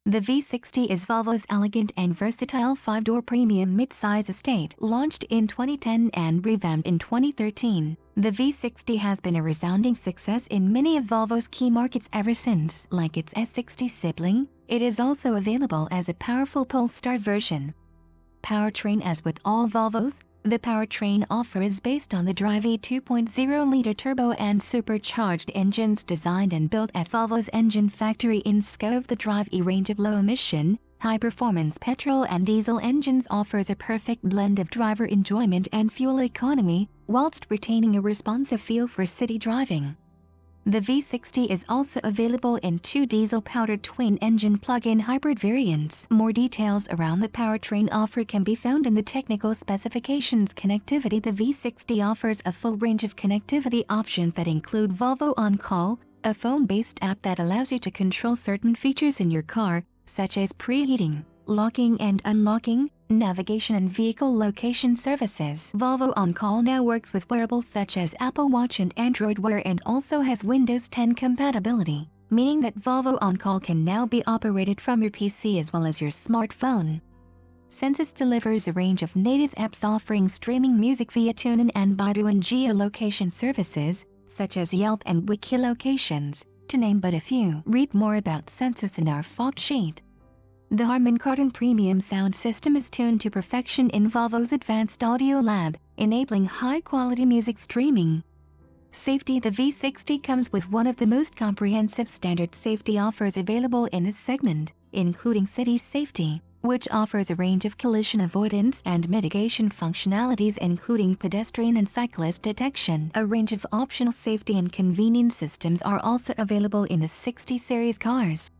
The V60 is Volvo's elegant and versatile 5-door premium mid-size estate, launched in 2010 and revamped in 2013. The V60 has been a resounding success in many of Volvo's key markets ever since. Like its S60 sibling, it is also available as a powerful Polestar version. Powertrain. As with all Volvos, the powertrain offer is based on the Drive E 2.0-liter turbo and supercharged engines designed and built at Volvo's engine factory in Skövde. The Drive E range of low-emission, high-performance petrol and diesel engines offers a perfect blend of driver enjoyment and fuel economy, whilst retaining a responsive feel for city driving. The V60 is also available in 2 diesel-powered twin-engine plug-in hybrid variants. More details around the powertrain offer can be found in the technical specifications. Connectivity. The V60 offers a full range of connectivity options that include Volvo On Call, a phone-based app that allows you to control certain features in your car, such as preheating, locking and unlocking, navigation and vehicle location services. Volvo On Call now works with wearables such as Apple Watch and Android Wear and also has Windows 10 compatibility, meaning that Volvo On Call can now be operated from your PC as well as your smartphone. Sensus delivers a range of native apps offering streaming music via TuneIn and Baidu and geolocation services, such as Yelp and Wiki locations, to name but a few. Read more about Sensus in our fact sheet. The Harman Kardon premium sound system is tuned to perfection in Volvo's advanced audio lab, enabling high-quality music streaming. Safety. The V60 comes with one of the most comprehensive standard safety offers available in this segment, including city safety, which offers a range of collision avoidance and mitigation functionalities including pedestrian and cyclist detection. A range of optional safety and convenience systems are also available in the 60 series cars.